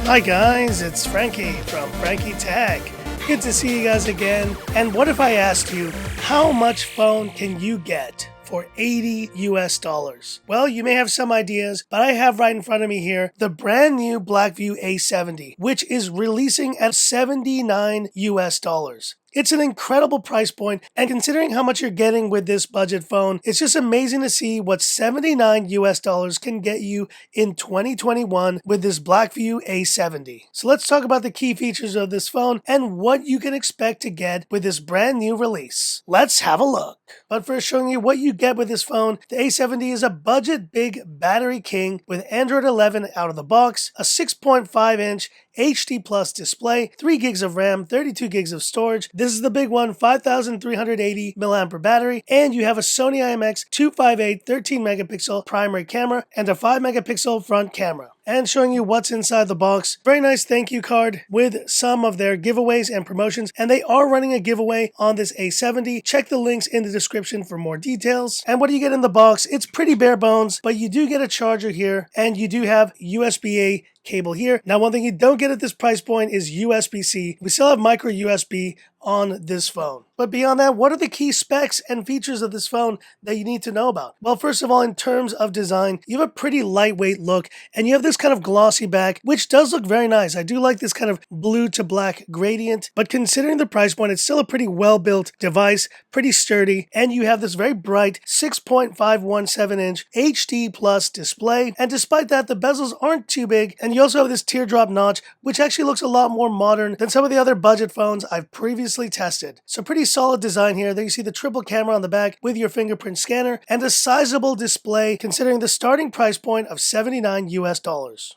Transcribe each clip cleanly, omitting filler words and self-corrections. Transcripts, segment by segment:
Hi guys, it's Frankie from Frankie Tech. Good to see you guys again. And what if I asked you, how much phone can you get for $80 US? Well, you may have some ideas, but I have right in front of me here the brand new Blackview A70, which is releasing at $79 US. It's an incredible price point, and considering how much you're getting with this budget phone, it's just amazing to see what $79 US can get you in 2021 with this Blackview A70. So let's talk about the key features of this phone and what you can expect to get with this brand new release. Let's have a look. But first, showing you what you get with this phone, the A70 is a budget big battery king with Android 11 out of the box, a 6.5-inch HD Plus display, 3 gigs of RAM, 32 gigs of storage. This is the big one, 5,380 mAh battery, and you have a Sony IMX258 13 megapixel primary camera and a 5 megapixel front camera. And showing you what's inside the box. Very nice thank you card with some of their giveaways and promotions, and they are running a giveaway on this A70. Check the links in the description for more details. And what do you get in the box? It's pretty bare bones, but you do get a charger here, and you do have USB-A cable here. Now, one thing you don't get at this price point is USB-C. We still have micro USB on this phone. But beyond that, what are the key specs and features of this phone that you need to know about? Well, first of all, in terms of design, you have a pretty lightweight look, and you have this kind of glossy back, which does look very nice. I do like this kind of blue to black gradient, but considering the price point, it's still a pretty well-built device, pretty sturdy, and you have this very bright 6.517-inch HD Plus display, and despite that, the bezels aren't too big, and you also have this teardrop notch, which actually looks a lot more modern than some of the other budget phones I've previously tested. So pretty solid design here. There you see the triple camera on the back with your fingerprint scanner and a sizable display considering the starting price point of $79 US.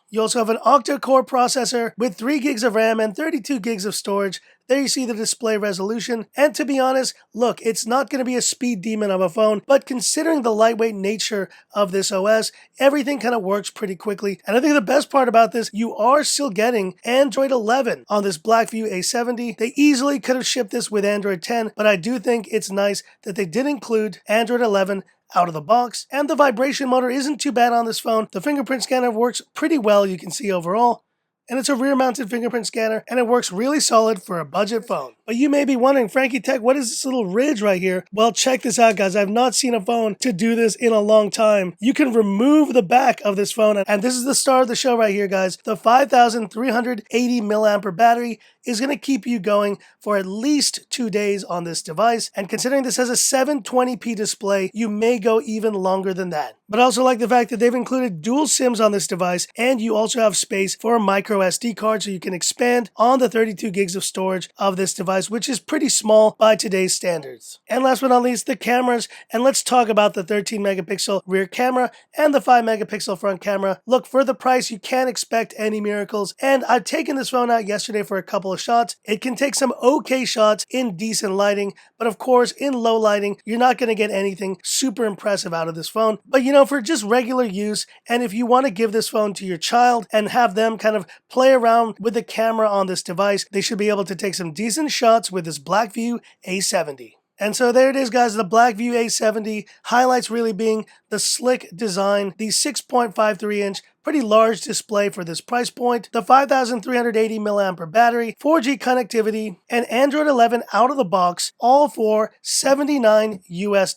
You also have an octa-core processor with 3 gigs of RAM and 32 gigs of storage. There you see the display resolution, and to be honest, look, it's not going to be a speed demon of a phone, but considering the lightweight nature of this OS, everything kind of works pretty quickly. And I think the best part about this, you are still getting Android 11 on this Blackview A70. They easily could have shipped this with Android 10, but I do think it's nice that they did include Android 11 out of the box, and the vibration motor isn't too bad on this phone. The fingerprint scanner works pretty well, you can see overall. And it's a rear-mounted fingerprint scanner, and it works really solid for a budget phone. But you may be wondering, Frankie Tech, what is this little ridge right here? Well, check this out, guys. I've not seen a phone to do this in a long time. You can remove the back of this phone, and this is the star of the show right here, guys. The 5,380 mAh battery is going to keep you going for at least 2 days on this device, and considering this has a 720p display, you may go even longer than that. But I also like the fact that they've included dual SIMs on this device, and you also have space for a micro SD card, so you can expand on the 32 gigs of storage of this device, which is pretty small by today's standards. And last but not least, the cameras, and let's talk about the 13 megapixel rear camera and the 5 megapixel front camera. Look, for the price, you can't expect any miracles, and I've taken this phone out yesterday for a couple of shots. It can take some okay shots in decent lighting, but of course, in low lighting, you're not going to get anything super impressive out of this phone. But you know, for just regular use, and if you want to give this phone to your child and have them kind of play around with the camera on this device, they should be able to take some decent shots with this Blackview A70. And so there it is, guys, the Blackview A70, highlights really being the slick design, the 6.53-inch pretty large display for this price point, the 5,380 mAh battery, 4G connectivity, and Android 11 out of the box, all for $79 US.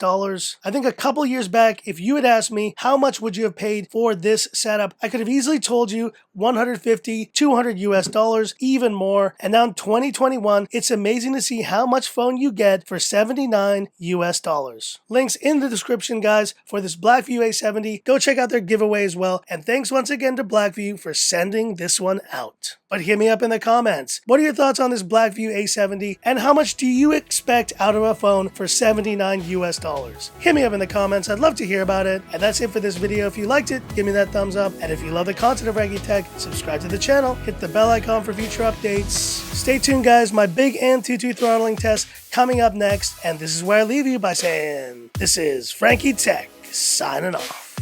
I think a couple years back, if you had asked me how much would you have paid for this setup, I could have easily told you $150, $200 US, even more. And now in 2021, it's amazing to see how much phone you get for $79 US. Links in the description, guys, for this Blackview A70. Go check out their giveaway as well. And thanks once again to Blackview for sending this one out. But hit me up in the comments. What are your thoughts on this Blackview A70, and how much do you expect out of a phone for $79 US? Hit me up in the comments. I'd love to hear about it. And that's it for this video. If you liked it, give me that thumbs up. And if you love the content of Frankie Tech, subscribe to the channel, hit the bell icon for future updates. Stay tuned, guys. My big Antutu throttling test coming up next. And this is where I leave you by saying, this is Frankie Tech signing off.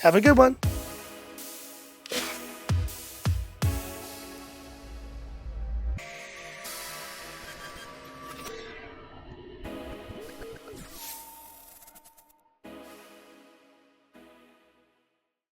Have a good one.